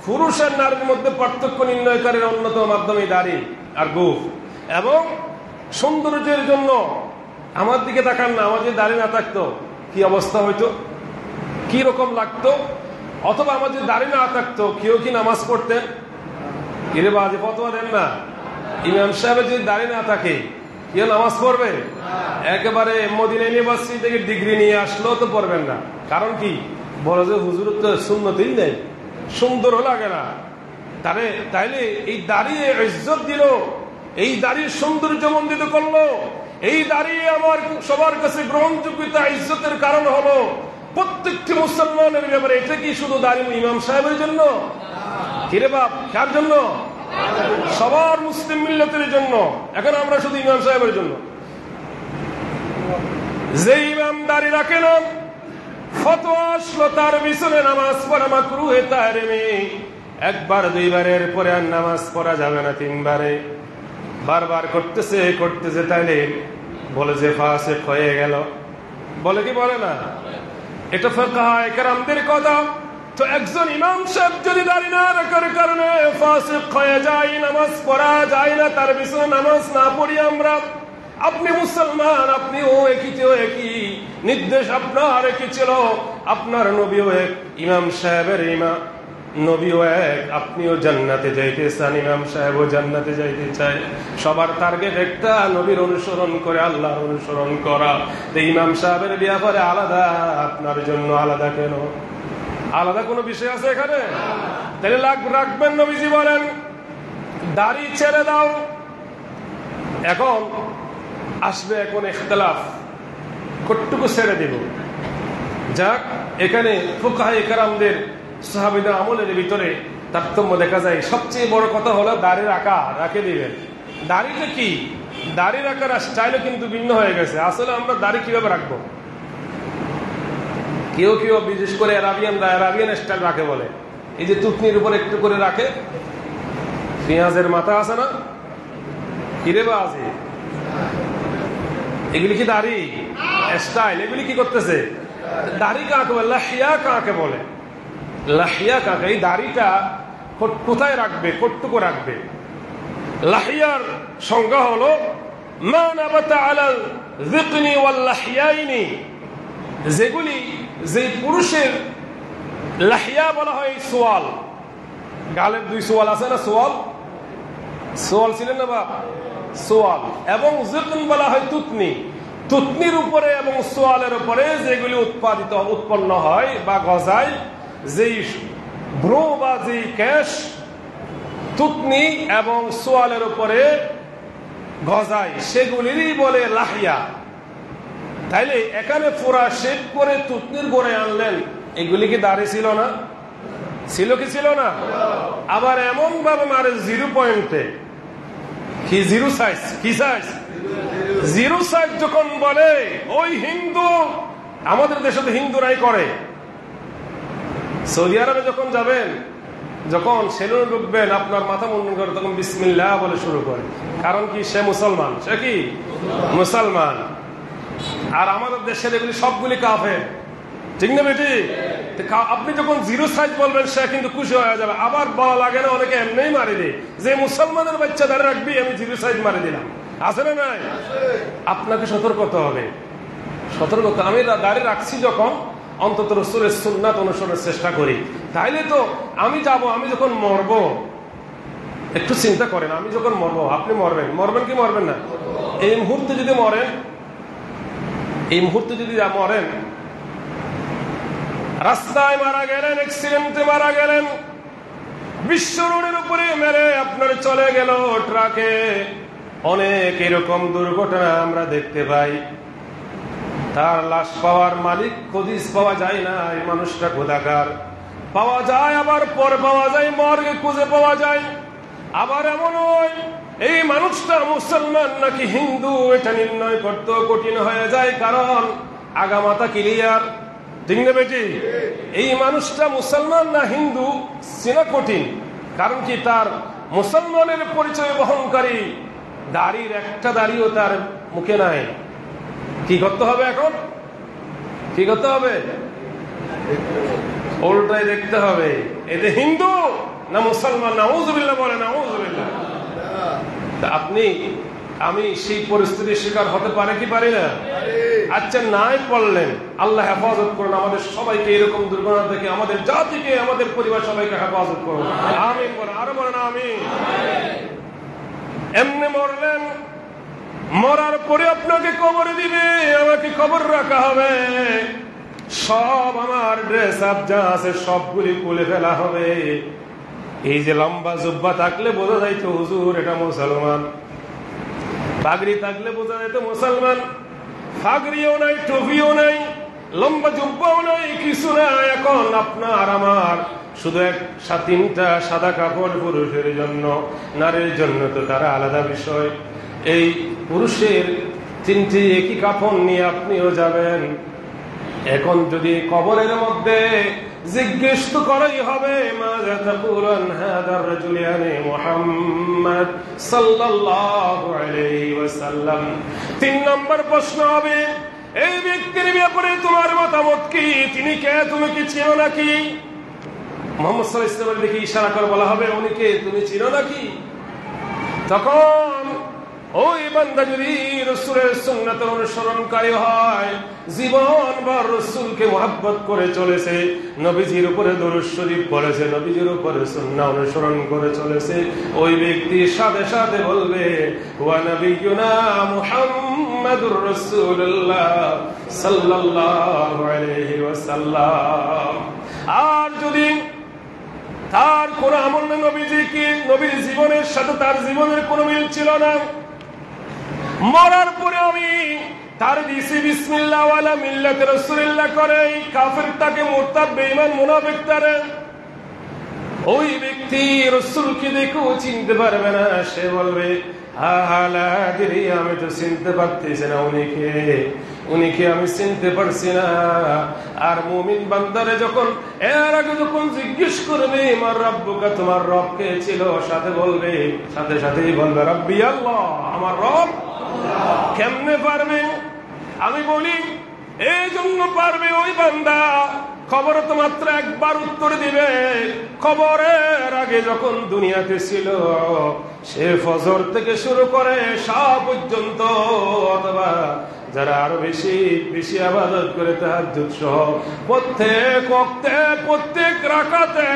A: পুরুষ আর নারীর মধ্যে পার্থক্য নির্ণয়কারীর অন্যতম মাধ্যমে দাড়ি আর গোঁফ। এবং সৌন্দর্যের জন্য আমার দিকে তাকান না, আমার যদি দাড়ি না থাকতো কি অবস্থা হইতো, কি রকম লাগতো। অথবা আমার যদি দাড়ি না থাকতো কেউ কি নামাজ পড়তেন? কিরে বাজে ফতোয়া দেন না, ইমাম সাহেবের যদি দাড়ি না থাকে কেউ নামাজ পড়বে? একেবারে মদিনা ইউনিভার্সিটি থেকে ডিগ্রি নিয়ে আসলো তো পড়বেন না। কারণ কি? বলে যে হুজুর তো সুন্নতই নেই, সুন্দর লাগে না। তাইলে এই দাঁড়িয়ে ইজ্জত দিল, এই দাঁড়িয়ে সৌন্দর্য মণ্ডিত করলো, এই দাঁড়িয়ে আমার সবার কাছে গ্রহণযোগ্যতা ইজ্জতের কারণ হলো প্রত্যেকটি মুসলমানের ব্যাপারে। এটা কি শুধু দাঁড়িয়ে ইমাম সাহেবের জন্য? কিরে বাপ, কার জন্য? সবার মুসলিম মিল্লাতের জন্য। এখন আমরা শুধু ইমাম সাহেবের জন্য। যে ইমাম দাড়ি রাখে না, ফতোয়া আসলো তার পিছনে নামাজ পড়া মাকরুহ তাহরিমি। একবার দুইবারের পরে আর নামাজ পড়া যাবে না, তিনবারে বারবার করতেছে। তাইলে বলে যে ফাসিক হয়ে গেল। বলে কি বলে না? এটা ফুকাহা কেরামদের কথা। তো একজন ইমাম সাহেব যদি দাড়ি না রাখার কারণে ফাসিক হয়ে যায়, নামাজ পড়া যায় না, তার পিছনে নামাজ না পড়ি আমরা, আপনি মুসলমান, আপনিও একই নির্দেশ আপনার একই ছিল। আপনার নবীও এক, ইমাম সাহেবের নবীও এক। আপনিও জান্নাতে যাইতে চান, ইমাম সাহেবও জান্নাতে যাইতে চায়। সবার টার্গেট একটা, নবীর অনুসরণ করে আল্লাহর অনুসরণ করা। তো ইমাম সাহেবের ব্যাপারে আলাদা, আপনার জন্য আলাদা কেন? আলাদা কোনো বিষয় আছে এখানে? তাহলে রাখবেন। নবীজি বলেন দাড়ি ছেড়ে দাও। এখন আসবে এখন ইখতিলাফ, কতটুকু ছেড়ে দিব। যাক, এখানে ফুকাহা কেরামদের সাহাবীদের আমলের ভিতরে তারতম্য দেখা যায়। সবচেয়ে বড় কথা হলো দাড়ি রাখে দিবেন। দাড়িটা কি? দাড়ি রাখার স্টাইলও কিন্তু ভিন্ন হয়ে গেছে। আসলে আমরা দাড়ি কিভাবে রাখবো? কেউ বিশেষ করে আরাবিয়ান স্টাইল রাখে বলে। এই যে টুকনির উপর একটু করে রাখে, পেঁয়াজের মাথা আছে না, কিরে বা আছে, এগুলি কি দাড়ি স্টাইল? এগুলি কি করতেছে? দাড়ি কাকে বলে? লাহিয়া কাকে বলে? লাহিয়া কাকে? এই দাড়িটা কোথায় রাখবে, কতটুকু রাখবে? লাহিয়ার সংজ্ঞা হলো মা নাবাতা আলাল যিকনি ওয়াল লাহিয়াইনি, যে পুরুষের লাহিয়া বলা হয় সোয়াল, গালের দুই সোয়াল আছে না, সোয়াল ছিলেন না বাপ, সোয়াল। এবং যিকন বলা হয় তুতনির উপরে এবং সোয়ালের উপরে যেগুলি উৎপন্ন হয় বা গজায়, যেই ভ্রু বা যেই কেশ তুতনি এবং সোয়ালের উপরে গজায়, সেগুলিরই বলে লাহিয়া। তাইলে এখানে পুরা শেপ করে তুতনির গোড়ে আনলেন, এগুলি কি দাড়ি ছিল না? ছিল কি ছিল না? আবার এমন ভাবে মারে 0 পয়েন্টে, কি 0 সাইজ, কি সাইজ 0 সাইজ যখন বলে, ওই হিন্দু, আমাদের দেশে তো হিন্দুরাই করে। সৌদি আরবে যখন যাবেন, যখন সেলুনে ঢুকবেন, আপনার মাথা মুন্ডন করে তখন বিসমিল্লাহ বলে শুরু করে। কারণ কি? সে মুসলমান। সে কি মুসলমান। আর আমাদের দেশের এগুলি সবগুলি কাফের, ঠিক না বেটি? আপনি যখন 0 সাইজ বলবেন, সে কিন্তু খুশি হয়ে যাবে। আবার বলা লাগে না, অনেকে এমনি মারি দেয় যে মুসলমানের বাচ্চা দাঁড়িয়ে রাখবি, আমি 0 সাইজ মারি দিলাম। আছে না নাই? আপনাকে সতর্ক হতে হবে। আমি দাঁড়িয়ে রাখছি যখন, অন্তত রাসূলের সুন্নাত অনুসরণের চেষ্টা করি। তাইলে তো আমি যখন মরবো, একটু চিন্তা করেন, আমি যখন মরবো, আপনি মরবেন কি মরবেন না? এই মুহূর্তে যদি মরেন, রাস্তায় মারা গেলেন, অ্যাক্সিডেন্টে মারা গেলেন, বিশ্ব রোডের উপরে মেরে আপনার চলে গেল ট্রাকে, অনেক এরকম দুর্ঘটনা আমরা দেখতে পাই। তার লাশ পাওয়ার মালিক হদিস পাওয়া যায় না, এই মানুষটা কোথাকার পাওয়া যায়, আবার পরে পাওয়া যায়, মর্গে খুঁজে পাওয়া যায়। আবার এমন হয় এই মানুষটা মুসলমান নাকি হিন্দু এটা নির্ণয় করতে কঠিন হয়ে যায়, কারণ আগামাতা ক্লিয়ার। ঠিক না বেটি? এই মানুষটা মুসলমান না হিন্দু চেনা কঠিন, কারণ কি তার মুসলমানের পরিচয় বহনকারী দাড়ির একটা দাড়িও তার মুখে নাই। কি করতে হবে এখন? কি করতে হবে? উল্টাই দেখতে হবে, এতে হিন্দু না মুসলমান। নাউযুবিল্লাহ বলে, নাউযুবিল্লাহ। আপনি আমি সেই পরিস্থিতির শিকার হতে পারে কি পারি না? আচ্ছা, নাই পড়লেন, আল্লাহ হেফাজত করুন আমাদের সবাইকে এরকম দুর্ঘটনা থেকে, আমাদের জাতিকে, আমাদের পরিবার সবাইকে হেফাজত করুন। আমিন বলেন, আরো বলেন আমিন। এমনি মরলেন, মরার পরে আপনাকে কবরে দিবে, আমাকে কবর রাখা হবে, সব আমার ড্রেস আপ যা আছে সবগুলি খুলে ফেলা হবে। এই যে লম্বা জুব্বা থাকলে বোঝা যাইতো হুজুর এটা মুসলমান, পাগড়ি থাকলে বোঝা যাইতো মুসলমান। পাগড়িও নাই, টুপিও নাই, লম্বা জুব্বাও নাই, কিছু না। এখন আপনার আমার শুধু তিনটা সাদা কাপড় পুরুষের জন্য, নারীর জন্য তো তারা আলাদা বিষয়। এই পুরুষের তিনটি একই কাপড় নিয়ে আপনিও যাবেন। এখন যদি কবরের মধ্যে জিজ্ঞেস তো করাই হবে, মাযা তাকুলুন হাদার রাজুলিয়ানি মুহাম্মদ সাল্লাল্লাহু আলাইহি ওয়াসাল্লাম। 3 নম্বর প্রশ্ন হবে, এই ব্যক্তির ব্যাপারে তোমার মতামত কি? তিনি কে? তুমি কি চিনো নাকি? মুহাম্মদ সাল্লাল্লাহু আলাইহি ওয়াসাল্লামের দিকে ইশারা করে বলা হবে, উনি কে? তুমি চিনো নাকি? তখন ওই বান্দা যদি রাসূলের সুন্নাতের অনুসরণকারী হয়, জীবনভর রাসূলকে মহব্বত করে চলেছে, নবীজির উপরে দরুদ শরীফ পড়েছে, নবীজির উপরে সুন্নাহ অনুসরণ করে চলেছে, ওই ব্যক্তি সাথে সাথে বলবে ওয়া নবিয়ুনা মুহাম্মাদুর রাসূলুল্লাহ সাল্লাল্লাহু আলাইহি ওয়াসাল্লাম। আর যদি তার কোন আমল নবীর জীবনের সাথে তার জীবনের কোনো মিল ছিল না, মরার পরে আমি তার দিছি বিসমিল্লাহ ওয়ালা মিল্লাতে রাসূলুল্লাহ করে, কাফেরটাকে মুরতাদ বেঈমান মুনাফিক তারে, ওই ব্যক্তি রাসূলকে দেখেও চিনতে পারবে না। সে বলবে আমি তো চিনতে পারতেছি না, উনিকে আমি চিনতে পারছি না। আর মুমিন বান্দারে যখন এর আগে যখন জিজ্ঞেস করবে আমার রব্বুকা, তোমার রব কে ছিল, সাথে সাথেই বলবে রব্বি আল্লাহ, আমার রব। কেমনে পারবে? আমি বলি এই জন্য পারবে ওই বান্দা খবরে তো মাত্র একবার উত্তর দিবে। খবরের আগে যখন দুনিয়াতে ছিল, সে ফজর থেকে শুরু করে শাহ পর্যন্ত, অথবা যারা আরো বেশি বেশি ইবাদত করে তাহাজ্জুদ সহ প্রত্যেক ওয়াক্তে, প্রত্যেক রাকাতে,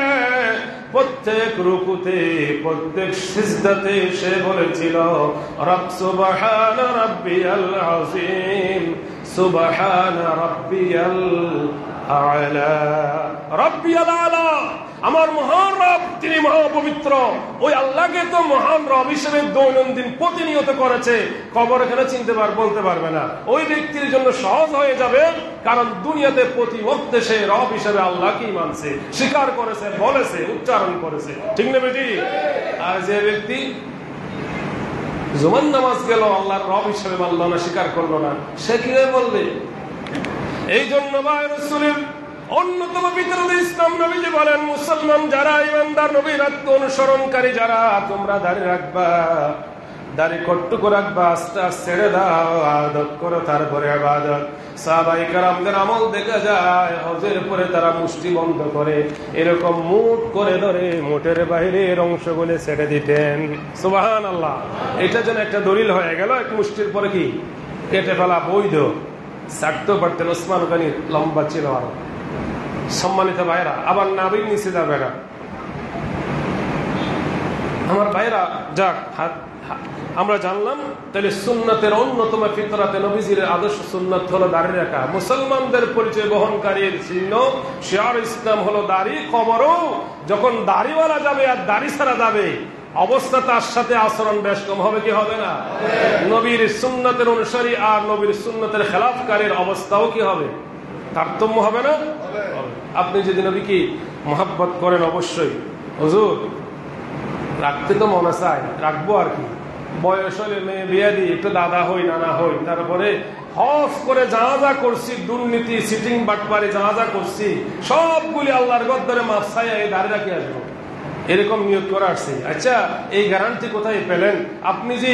A: প্রত্যেক রুকুতে, প্রত্যেক সিজদাতে সে বলেছিল রব সুবহান রাব্বিয়াল আযীম, সুবহান রাব্বিয়াল আ'লা, রাব্বিয়াল আ'লা, আমার মহান রব তিনি মহাপবিত্র। ওই আল্লাহকে তো মহান রব হিসেবে দৈনন্দিন প্রতিনিয়ত করেছে, খবর এখানে চিনতে বলতে পারবে না। ওই ব্যক্তির জন্য সহজ হয়ে যাবে, কারণ দুনিয়াতে প্রতি ওয়াক্তে সে রব হিসেবে আল্লাহকেই মানছে, স্বীকার করেছে, বলেছে, উচ্চারণ করেছে। ঠিক না বেটি? আর যে ব্যক্তি জুমার নামাজ গেল, আল্লাহর রব হিসেবে মানল না, স্বীকার করলো না, সে কিভাবে বলবে? এই জন্য ভাই রাসূলের অন্যতম বিতরণ ইসলাম নবীজি বলেন, মুসলমান যারা, ইমানদার নবীর অনুসরণকারী যারা, তোমরা দাঁড়িয়ে রাখবা, দাড়ি কট্টুকু রাখবা, আস্তে আস্তে ছেড়ে দাও, আদত করো, তারপরে ইবাদত। সাহাবায়ে কেরামদের আমল দেখা যায়, হজের পরে তারা মুষ্টি বন্ধ করে এরকম মুঠ করে ধরে মুঠের বাইরের অংশগুলো ছেড়ে দিতেন। সুবহানাল্লাহ। এটা যেন একটা দলিল হয়ে গেল, এক মুষ্টির পরে কি কেটে ফেলা বৈধ। ছাড়তেও পারতেন, ওসমান গনি লম্বা ছিল আরো। সম্মানিত ভাইরা, আবার নাবির নিচে যাবে না আমার ভাইরা। যাক, আমরা জানলাম তাহলে সুন্নাতের অন্যতম ফিতরাতে নবীজির আদর্শ সুন্নাত হলো দাড়ি রাখা। মুসলমানদের পরিচয় বহনকারীর চিহ্ন শিয়ার ইসলাম হলো দাড়ি। কবরও যখন দাড়িওয়ালা যাবে আর দাড়ি ছাড়া যাবে, অবস্থা তার সাথে আচরণ বেশ কম হবে কি হবে না? নবীর সুন্নতের অনুসারী আর নবীর সুন্নতের খেলাফকারীর অবস্থাও কি হবে? তারতম্য হবে না? আপনি যদি নবীকে মহব্বত করেন, অবশ্যই হুজুর রাখতে তো মনে চায়, রাখবো আর কি, বয়স হলে মেয়ে বিয়ে দিই, একটু দাদা হই নানা হই, তারপরে হজ করে যা যা করছি, দুর্নীতি সিটিং বাটপারি যা যা করছি সবগুলি আল্লাহর গদ্দরে মাপ চাই এই দাঁড়িয়ে রাখি আসবো, এরকম নিয়োগ করে আসছি। আচ্ছা, এই গ্যারান্টি কোথায় পেলেন? আপনি যে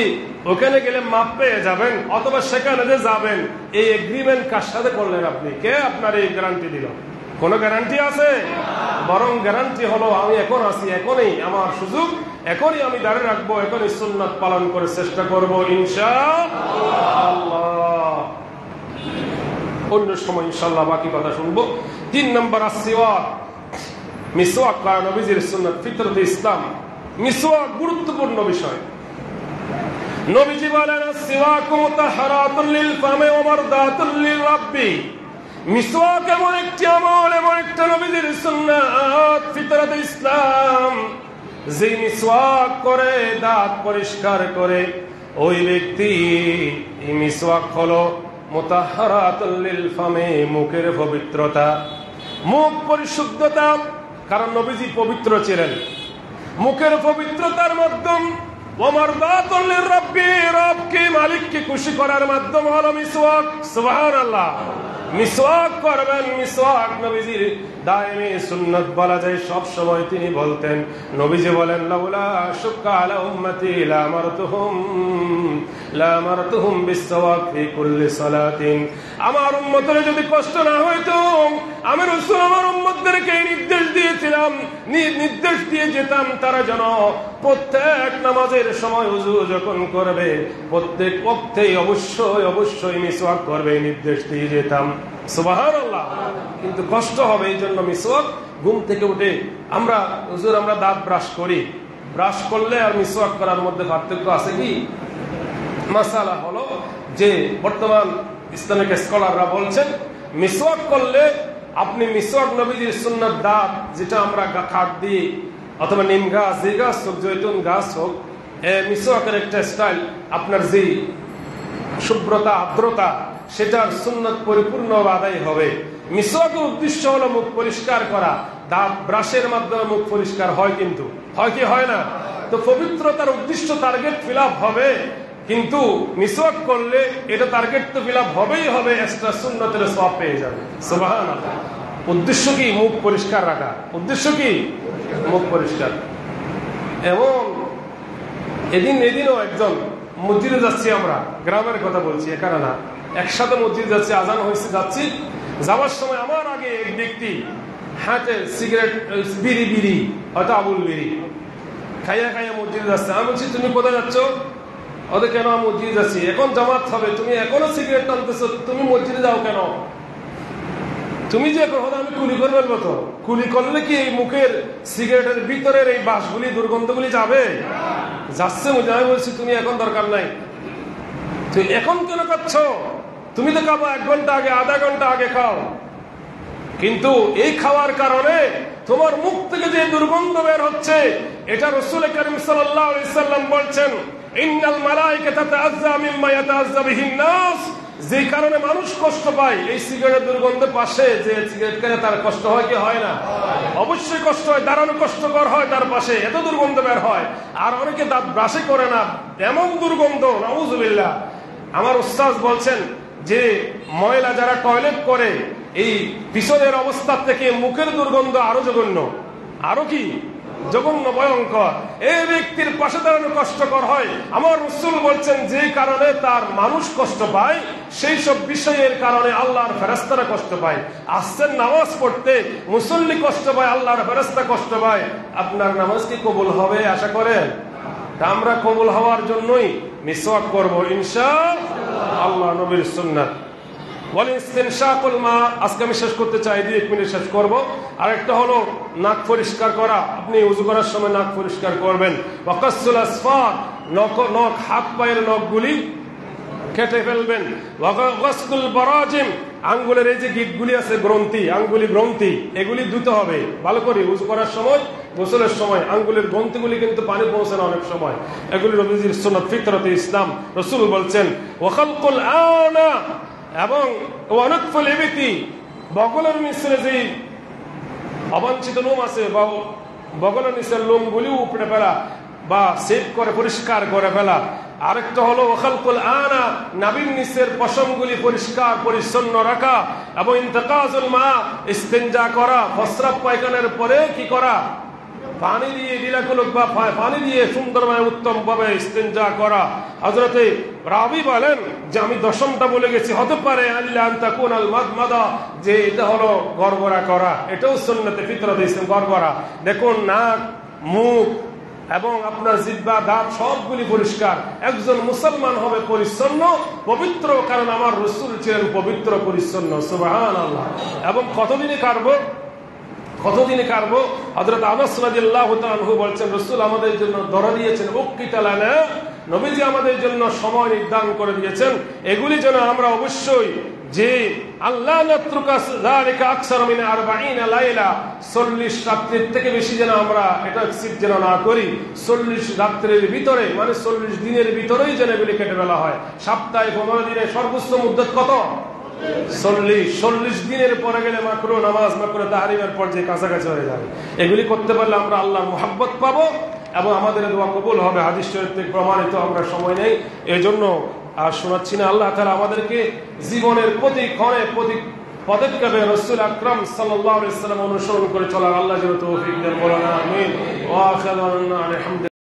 A: ওখানে গেলে মাপ পেয়ে যাবেন অথবা সেখানে যে যাবেন, এই এগ্রিমেন্ট কার সাথে করলেন? আপনি কে আপনার এই গ্যারান্টি দিল? কোনো গ্যারান্টি আছে? বরং গ্যারান্টি হলো আমি এখন আছি, এখনই আমার সুযোগ, এখনই আমি দাঁড়িয়ে রাখবো, এখনই সুন্নাত পালন করে চেষ্টা করবো ইনশাআল্লাহ। অন্য সময় ইনশাআল্লাহ বাকি কথা শুনবো। 3 নম্বর আসওয়াক, মিসওয়াক করা নবীজির সুন্নাত, ফিতরত ইসলাম। মিসওয়াক গুরুত্বপূর্ণ বিষয়। নবীজি বলেন আসওয়াকু মুতাহহারাতুন লিল ফামি ওয়া মারদাতুন লির রাব্বি। মিসওয়াক এমন একটি আমল, এমন একটা নবীজির সুন্নাত, ফিতরত ইসলাম, যে মিসওয়াক করে দাঁত পরিষ্কার করে ওই ব্যক্তি, এই মিসওয়াক হলো মুতাহহারাতুল লিল ফামি, মুখের পবিত্রতা, মুখ পরিশুদ্ধতা। কারণ নবীজি পবিত্র ছিলেন, মুখের পবিত্রতার মাধ্যম, ওয়া মারদাতুল লির রাব্বি, রবকে মালিককে খুশি করার মাধ্যম হলো মিসওয়াক। সুবহানাল্লাহ। মিসওয়াক করবেন। মিসওয়াক নবীজির দায়েমি সুন্নাত বলা যায়, সব সময় তিনি বলতেন। নবীজি বলেন লাউলা শুক্কা আলা উম্মতি লামারতুহুম বিসওয়াক ফি কুল্লি সালাতিন। আমার উম্মতের যদি কষ্ট না হইতো, আমি রাসূল আমার উম্মতদেরকে নির্দেশ দিয়েছিলাম, নির্দেশ দিয়ে যেতাম তারা যেন প্রত্যেক নামাজের সময় ওযু যখন করবে প্রত্যেক ওয়াক্তেই অবশ্যই মিসওয়াক করবে, নির্দেশ দিয়ে যেতাম। সুবহানাল্লাহ। কিন্তু কষ্ট হবে, এই জন্য মিসওয়াক। ঘুম থেকে উঠে আমরা হুজুর আমরা দাঁত ব্রাশ করি, ব্রাশ করলে আর মিসওয়াক করার মধ্যে পার্থক্য আছে কি? মাসালা হলো যে বর্তমান ইসলামিক স্কলাররা বলছেন মিসওয়াক করলে আপনি মিসওয়াক নবীজির সুন্নাত দাঁত, যেটা আমরা কাঠ দিয়ে অথবা নিম গাছ, যে গাছ হোক, জৈতুন গাছ হোক, মিসওয়াকের একটা স্টাইল, আপনার যে শুভ্রতা আর্দ্রতা সেটার সুন্নাত পরিপূর্ণ আদায় হবে। মিসওয়াকের উদ্দেশ্য হলো মুখ পরিষ্কার করা, দাঁত ব্রাশের মাধ্যমে মুখ পরিষ্কার হয়, কিন্তু হয় কি হয় না? তো পবিত্রতার উদ্দেশ্য টার্গেট ফিল আপ হবে, কিন্তু মিসওয়াক করলে এটা টার্গেট তো ফিল আপ হবেই হবে, এক্সট্রা সুন্নাতের সওয়াব পেয়ে যাবে। সুবহানাল্লাহ। উদ্দেশ্য কি? মুখ পরিষ্কার রাখা। উদ্দেশ্য কি? মুখ পরিষ্কার। এবং এদিনও একজন মসজিদে যাচ্ছি, আমরা গ্রামের কথা বলছি, এখানে না, একসাথে মসজিদ যাচ্ছি, আজান হয়েছে, যাচ্ছি, যাওয়ার সময় আমার আগে এক ব্যক্তি হাতে সিগারেট, বিড়ি হয়তো আবুল বিড়ি খাইয়া মসজিদে যাচ্ছে। আমি বলছি তুমি কোথায় যাচ্ছ? ওদের কেন? মসজিদে যাচ্ছি, এখন জামাত হবে, তুমি এখনো সিগারেট টানতেছো, তুমি মসজিদে যাও কেন? তুমি যে কথা আমি কুলি করে বলবো, তো কুলি করলে কি এই মুখের সিগারেটের ভিতরের এই বাসগুলি দুর্গন্ধগুলি যাবে? যাচ্ছে। আমি বলছি তুমি এখন দরকার নাই, তুই এখন কেন খাচ্ছ? তুমি তো খাবো 1 ঘন্টা আগে, আধা ঘন্টা আগে খাও। কিন্তু এই খাওয়ার কারণে তোমার মুখ থেকে যে দুর্গন্ধ বের হচ্ছে, এটা রাসূল কারীম সাল্লাল্লাহু আলাইহি সাল্লাম বলছেন ইন্নাল মালায়েকাতা তাআজ্জা মিম্মা ইয়াতাআজ্জা বিহিন নাস। যে কারণে মানুষ কষ্ট পায়, এই সিগারেটের দুর্গন্ধের পাশে যে সিগারেট খেলে তার কষ্ট হয় কি হয় না? অবশ্যই কষ্ট হয়, দাঁড়ানো কষ্টকর হয়, তার পাশে এত দুর্গন্ধ বের হয়। আর অনেকে দাঁত ব্রাশে করে না, এমন দুর্গন্ধ, নাউযুবিল্লাহ। আমার উস্তাদ বলছেন যে ময়লা যারা টয়লেট করে, এই পিছনের অবস্থা থেকে মুখের দুর্গন্ধ আরো জঘন্য, আরো কি জঘন্য, ভয়ঙ্কর। এই ব্যক্তির পাশে দাঁড়ানো কষ্টকর হয়। আমার রাসূল বলছেন যে কারণে তার মানুষ কষ্ট পায়, সেই সব বিষয়ের কারণে আল্লাহর ফেরেশতারা কষ্ট পায়। আসছেন নামাজ পড়তে, মুসল্লি কষ্ট পায়, আল্লাহর ফেরেশতা কষ্ট পায়। আপনার নামাজ কি কবুল হবে আশা করেন? আমরা কবুল হওয়ার জন্যই মিসওয়াক করব ইনশাআল্লাহ। নবীর সুন্নাত ওয়াল ইসতিনশাকুল মা। আজকে আমি শেষ করতে চাই, 2 মিনিট শেষ করব। আরেকটা হলো নাক পরিষ্কার করা। আপনি ওযু করার সময় নাক পরিষ্কার করবেন। ওয়াকাসুল আসফার, নখ হাত পায়ের নখগুলি কেটে ফেলবেন। ওয়াগাসুল বারাজিম, আঙ্গুলের এই যে গিঁটগুলি আছে, গ্রন্থি, আঙ্গুলি গ্রন্থি, এগুলি ধুতে হবে ভালো করে। উযু করার সময়, গোসলের সময় আঙ্গুলের গ্রন্থিগুলি কিন্তু পানি পৌঁছে না অনেক সময়। এগুলি নবীজির সুন্নাত, ফিতরতে ইসলাম। রাসূল বলছেন ওয়া খালকুল আনা, এবং ওয়ানাতফুল ইবিতি, বগলের নিচে যে অবাঞ্ছিত লোম আছে বা বগলের নিচের লোমগুলি উপড়ে ফেলা বা সেভ করে পরিষ্কার করে ফেলা। আরেকটা হলো ওয়াখালকুল আনা, নাভির নিচের পশমগুলি পরিষ্কার পরিচ্ছন্ন রাখা, এবং ইন্তেকাজুল মা, ইস্তেনজা করা, প্রস্রাব পায়খানার পরে কি করা, পানি দিয়ে ডিলাকুলুক বা পানি দিয়ে সুন্দরভাবে উত্তম ভাবে ইস্তেনজা করা। হযরতে রাবি বলেন যে আমি দশমটা বলে গেছি, হতে পারে আল্লাহ আন তাকুনাল মাদমাদা, যে এটা হলো গড়গড়া করা, এটাও সুন্নতে ফিতরতে ইসলাম, গড়গড়া। দেখুন নাক, মুখ এবং আপনার জিহ্বা, দাঁত সবগুলি পরিষ্কার। একজন মুসলমান হবে পরিচ্ছন্ন, পবিত্র, কারণ আমার রাসূল ছিলেন পবিত্র পরিচ্ছন্ন। সুবহানাল্লাহ। এবং কতদিনে কাটবো, কতদিনে কাটবো? হযরত আনাস রাদিয়াল্লাহু তাআলা আনহু বলছেন রাসূল আমাদের জন্য দরা দিয়েছেন, উক্কিতালানা, নবীজি আমাদের জন্য সময় নির্ধারণ করে দিয়েছেন, এগুলি যেন আমরা অবশ্যই যে আল্লাহ নাতরুকা যালিকা আকসার মিন 40 লাইলা, 40 রাত্রির থেকে বেশি যেন আমরা এটা এক্সিড যেন না করি। 40 রাত্রির ভিতরে, মানে 40 দিনের ভিতরেই যেন এগুলি কেটে ফেলা হয়। সপ্তাহে 15 দিনে সর্বোচ্চ মুদ্দত কত? 40 দিনের পরে গেলে মাকরুহ নামাজ, মাকরুহ তাহরিমের পর্যায়ে কাছাকাছি হয়ে যাবে। এগুলি করতে পারলে আমরা আল্লাহর মুহাব্বত পাবো এবং আমাদের দোয়া কবুল হবে। হাদিস শরীফ থেকে প্রমাণিত। আমরা সময় নেই, এই জন্য আর শোনাচ্ছি না। আল্লাহ তাআলা আমাদেরকে জীবনের প্রতি ক্ষণে, প্রতি পদক্ষেপে রাসূল আকরাম সাল্লাল্লাহু আলাইহি ওয়াসাল্লাম অনুসরণ করে চলার আল্লাহ যেন তৌফিক দেন। বলেন আমিন। ওয়া আখিরু দাওয়ানা আলহামদুলিল্লাহ।